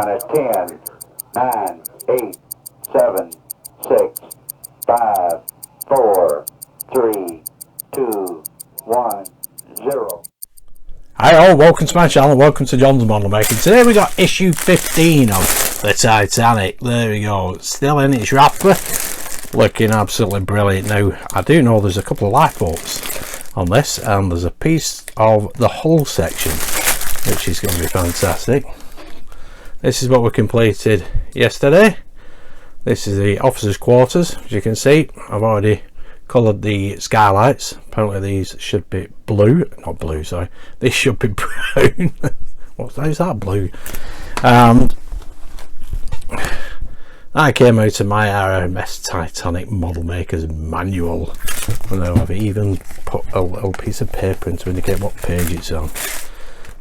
on at 10, 9, 8, 7, 6, 5, 4, 3, 2, 1, 0. Hi all, welcome to my channel, welcome to John's Model Making. Today we got issue 15 of the Titanic. There we go, still in its wrapper, looking absolutely brilliant. Now I do know there's a couple of lifeboats on this, and there's a piece of the hull section which is going to be fantastic. This is what we completed yesterday. This is the officers' quarters. As you can see, I've already coloured the skylights. Apparently these should be blue, not blue, sorry, these should be brown. What's that? Is that blue? I came out of my RMS Titanic Model Maker's Manual, and I've even put a little piece of paper in to indicate what page it's on.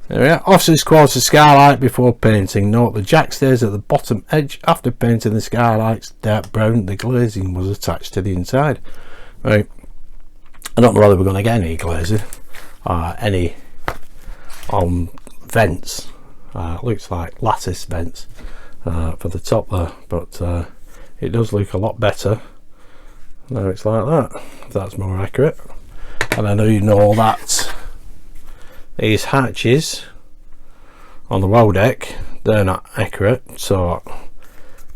There we are. Officers' quarters skylight before painting. Note the jack stays at the bottom edge. After painting the skylights dark brown, the glazing was attached to the inside. Right, I don't know whether we're going to get any glazing, any vents. Looks like lattice vents for the top there, but it does look a lot better. Now it's like that, if that's more accurate. And I know you know that these hatches on the well deck, they're not accurate, so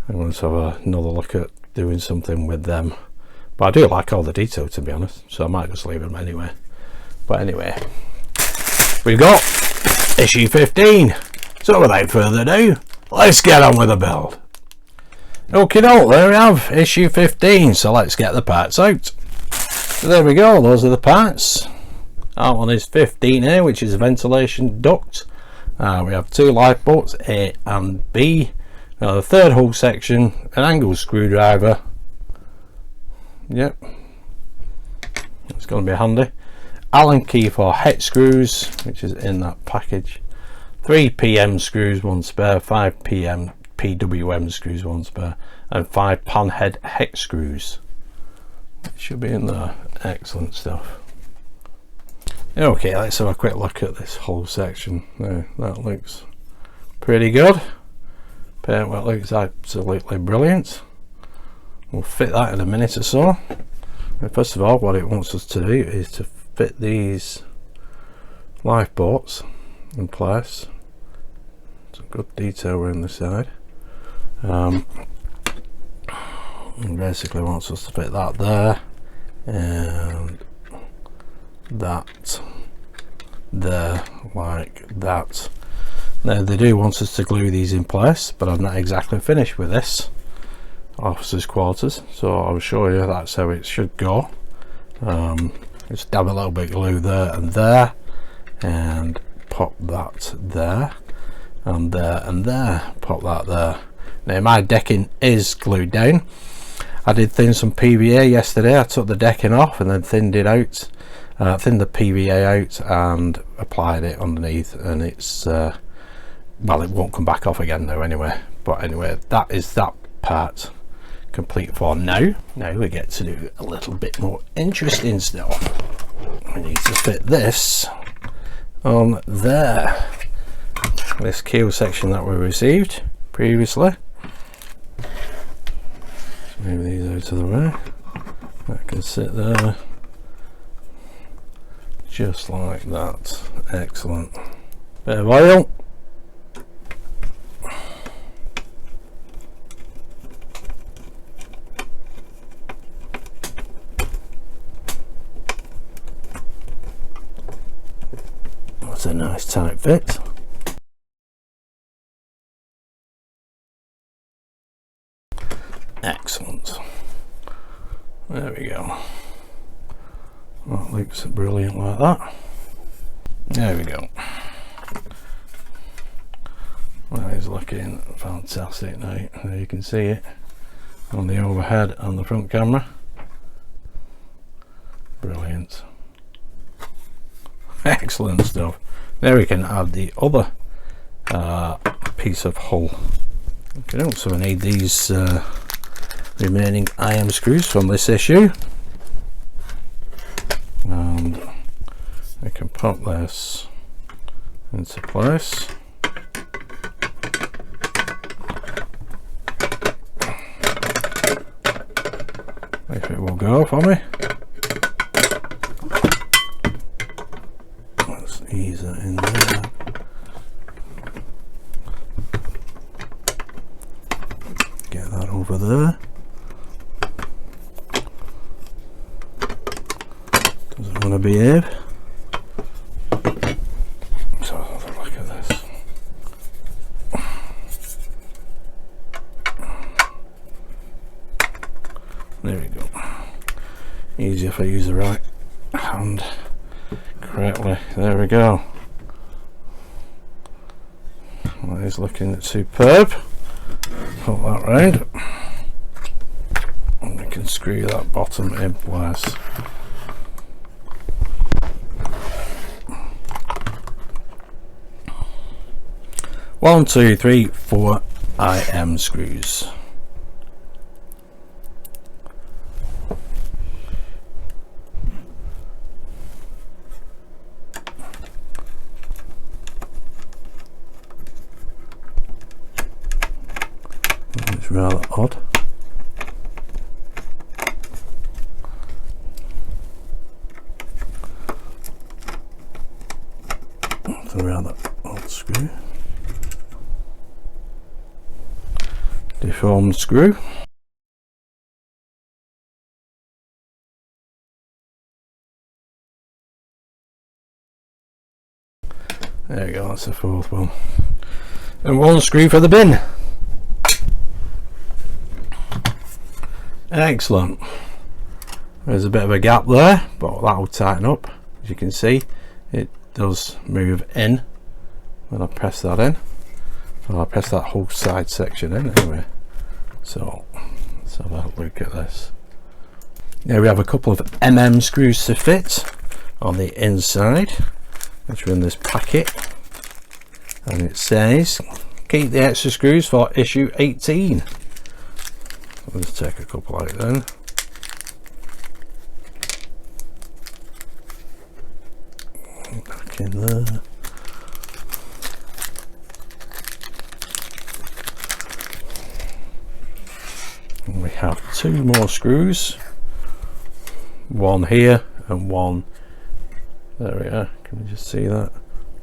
I'm going to have another look at doing something with them. But I do like all the detail, to be honest, so I might just leave them anyway. But anyway, we've got issue 15, so without further ado, let's get on with the build. Okay, there we have issue 15, so let's get the parts out. So there we go, those are the parts. That one is 15A, which is a ventilation duct. We have two lifeboats, A and B. Now the third hull section, an angle screwdriver. Yep, it's going to be handy. Allen key for hex screws, which is in that package. 3 PM screws, 1 spare. 5 PM PWM screws, 1 spare, and 5 pan head hex screws. It should be in there. Excellent stuff. Okay, let's have a quick look at this whole section. There, that looks pretty good. Paintwork looks absolutely brilliant. We'll fit that in a minute or so. And first of all, what it wants us to do is to fit these lifeboats in place. Some good detail around the side. And basically wants us to fit that there and that there, like that. Now they do want us to glue these in place, but I'm not exactly finished with this officers' quarters, so I'll show you that's how it should go. Just dab a little bit of glue there, and pop that there, and there, pop that there. Now my decking is glued down. I did thin some PVA yesterday. I took the decking off and then thinned it out, thinned the PVA out and applied it underneath, and it's well, it won't come back off again now anyway. But anyway, that is that part complete for now. Now we get to do a little bit more interesting stuff. We need to fit this on there, this keel section that we received previously. Move these out of the way. That can sit there just like that. Excellent. Bit of oil. That's a nice tight fit. Excellent. There we go. That looks brilliant like that. There we go. That is looking fantastic now. There you can see it on the overhead and the front camera. Brilliant. Excellent stuff. There we can add the other piece of hull. Okay, so we need these remaining IM screws from this issue, and we can pop this into place. if it will go for me. Let's ease that in there. Get that over there. Doesn't want to behave. So have a look at this. There we go. Easy if I use the right hand correctly. There we go. That is looking superb. Pull that round and we can screw that bottom in place. One, two, three, 4 IM screws. It's rather odd. It's a rather odd screw. Deformed screw. There we go, that's the fourth one. And one screw for the bin. Excellent. There's a bit of a gap there, but that will tighten up. As you can see, it does move in when I press that in. Well, I press that whole side section in anyway. So let's have a look at this. Now we have a couple of screws to fit on the inside, which are in this packet, and it says keep the extra screws for issue 18. I'll just take a couple out then. Back in there. And we have 2 more screws, one here and one there. We are. Can you just see that?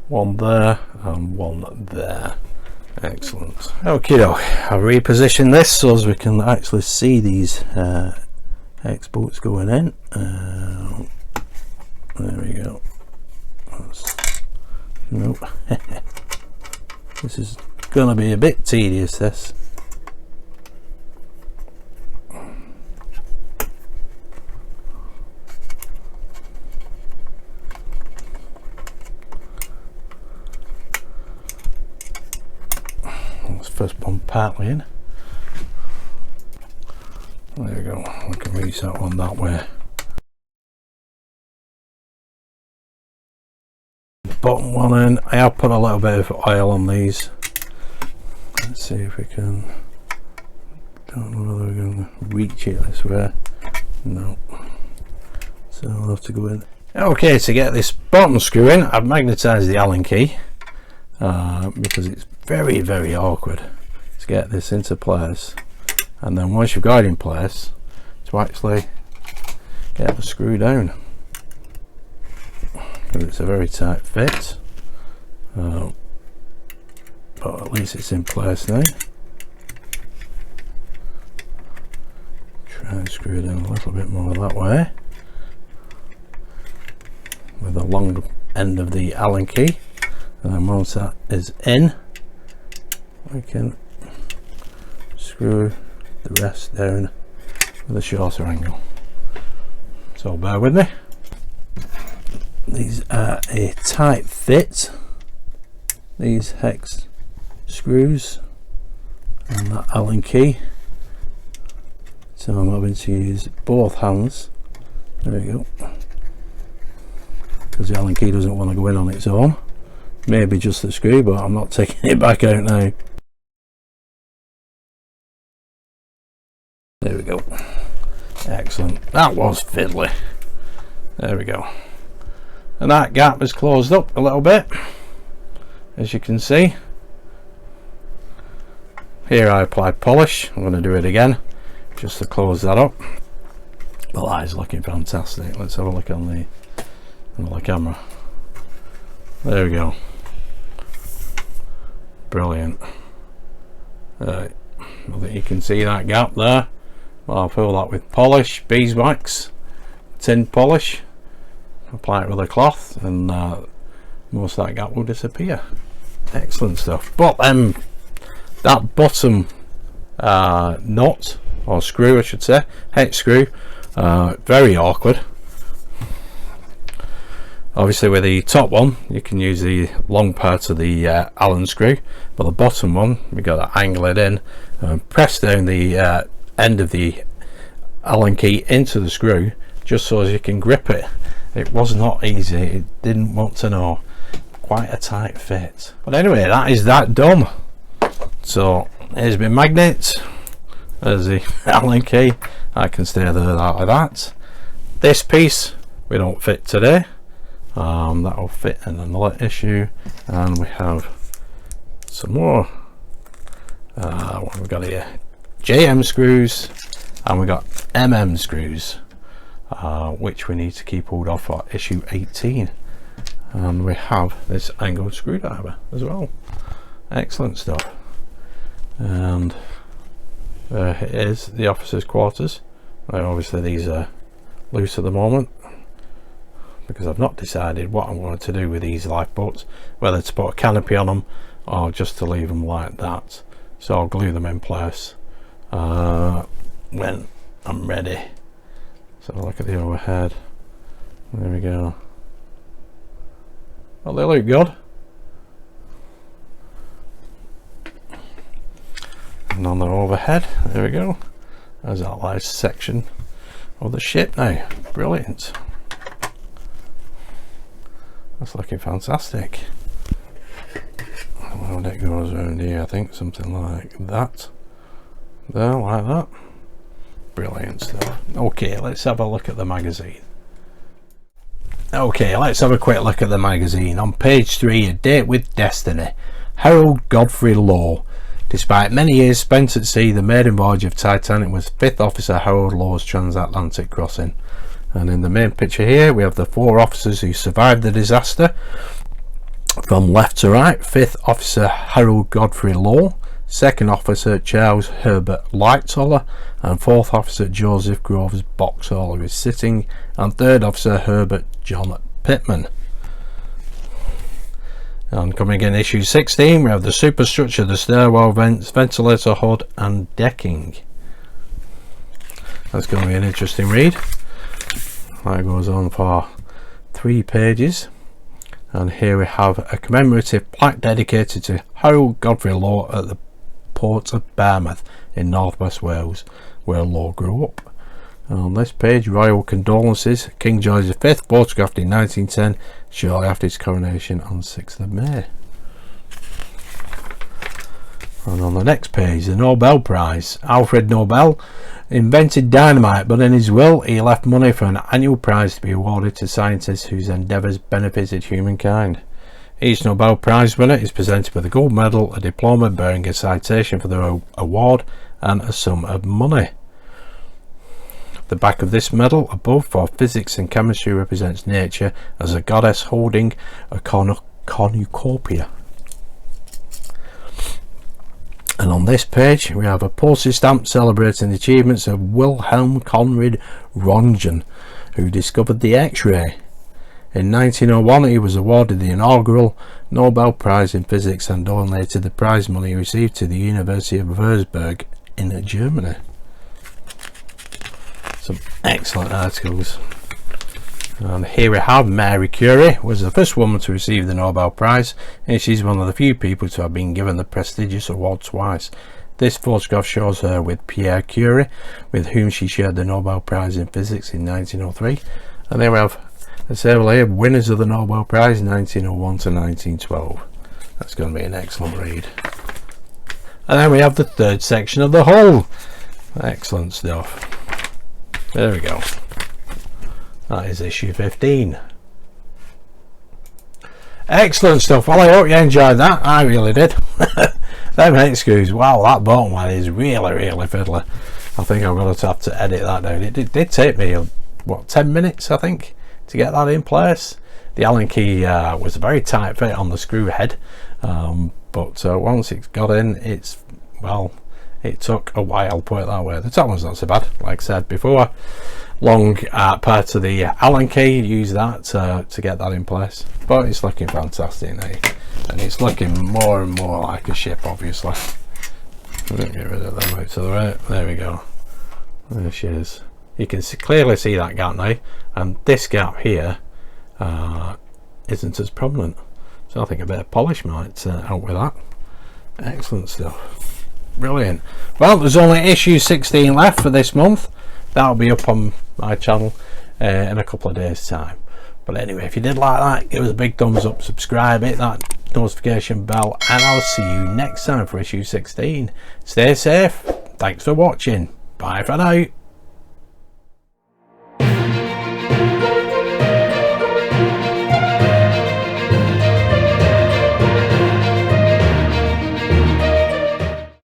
One there and one there. Excellent. Okay, I'll reposition this so as we can actually see these hex bolts going in. There we go. Nope. This is going to be a bit tedious, this. First one partly in. There we go. We can reach that one that way. Bottom one in. I have put a little bit of oil on these. Let's see if we can. Don't know whether we're going to reach it this way. No. So I'll have to go in. Okay, to get this bottom screw in, I've magnetised the Allen key because it's very, very awkward to get this into place, and then once you've got it in place, to actually get the screw down, because it's a very tight fit. But at least it's in place now. Try and screw it in a little bit more that way with the long end of the Allen key, and then once that is in, we can screw the rest down with a shorter angle. So bear with me. These are a tight fit, these hex screws and that Allen key, so I'm having to use both hands. There we go, because the Allen key doesn't want to go in on its own. Maybe just the screw, but I'm not taking it back out now. There we go. Excellent. That was fiddly. There we go. And that gap is closed up a little bit, as you can see. Here I applied polish. I'm going to do it again just to close that up. But that is looking fantastic. Let's have a look on the camera. There we go. Brilliant. I think you can see that gap there. I'll fill that with polish, beeswax, tin polish, apply it with a cloth, and most of that gap will disappear. Excellent stuff. But that bottom nut, or screw I should say, hex screw, very awkward. Obviously with the top one you can use the long part of the Allen screw, but the bottom one we got to angle it in and press down the end of the Allen key into the screw just so as you can grip it. It was not easy, it didn't want to know. Quite a tight fit. But anyway, that is that done. So here's my magnet, there's the Allen key, I can stay there like that. This piece we don't fit today. That will fit in another issue, and we have some more. What we've got here, JM screws, and we got MM screws, which we need to keep hold of for issue 18. And we have this angled screwdriver as well. Excellent stuff. And here is the officers' quarters. Now, obviously these are loose at the moment, because I've not decided what I'm going to do with these lifeboats, whether to put a canopy on them or just to leave them like that. So I'll glue them in place when I'm ready. So look at the overhead. There we go. Well, they look good. And on the overhead, there we go. There's that last section of the ship now. Brilliant. That's looking fantastic. Well, it goes around here, I think, something like that. There, like that. Brilliant stuff. Okay, let's have a look at the magazine. Okay, let's have a quick look at the magazine. On page 3, A Date with Destiny, Harold Godfrey Law. Despite many years spent at sea, the maiden voyage of Titanic was 5th Officer Harold Law's transatlantic crossing. And in the main picture here we have the 4 officers who survived the disaster. From left to right, 5th Officer Harold Godfrey Law, 2nd Officer Charles Herbert Lightoller, and 4th Officer Joseph Groves Boxall, who is sitting, and 3rd Officer Herbert John Pittman. And coming in issue 16 we have the superstructure, the stairwell vents, ventilator hood and decking. That's going to be an interesting read. That goes on for 3 pages, and here we have a commemorative plaque dedicated to Harold Godfrey Law at the port of Barmouth in northwest Wales, where Law grew up. And on this page, royal condolences, King George V, photographed in 1910 shortly after his coronation on 6th of May. And on the next page, the Nobel Prize. Alfred Nobel invented dynamite, but in his will he left money for an annual prize to be awarded to scientists whose endeavours benefited humankind. Each Nobel Prize winner is presented with a gold medal, a diploma bearing a citation for their award, and a sum of money. The back of this medal above for physics and chemistry represents nature as a goddess holding a cornucopia. And on this page we have a postage stamp celebrating the achievements of Wilhelm Conrad Röntgen, who discovered the X-ray. In 1901 he was awarded the inaugural Nobel Prize in Physics and donated the prize money he received to the University of Würzburg in Germany. Some excellent articles. And here we have Marie Curie, was the first woman to receive the Nobel Prize, and she's one of the few people to have been given the prestigious award twice. This photograph shows her with Pierre Curie, with whom she shared the Nobel Prize in Physics in 1903. And there we have the table here, winners of the Nobel Prize 1901 to 1912. That's going to be an excellent read. And then we have the 3rd section of the hull. Excellent stuff. There we go. That is issue 15. Excellent stuff. Well, I hope you enjoyed that. I really did. Them hex screws, wow, that bottom one is really fiddly. I think I'm going to have to edit that down. It did take me, what, 10 minutes I think to get that in place. The Allen key was a very tight fit on the screw head, but once it's got in, it's, well, it took a while, put it that way. The top one's not so bad, like I said before. Long part of the Allen key, use that to get that in place. But it's looking fantastic now, and it's looking more and more like a ship, obviously. Get rid of them out to the right. There we go. There she is. You can clearly see that gap now, and this gap here isn't as prominent. So I think a bit of polish might help with that. Excellent stuff. Brilliant. Well, there's only issue 16 left for this month. That'll be up on my channel in a couple of days time. But anyway, if you did like that, give us a big thumbs up, subscribe, hit that notification bell, and I'll see you next time for issue 16. Stay safe. Thanks for watching. Bye for now.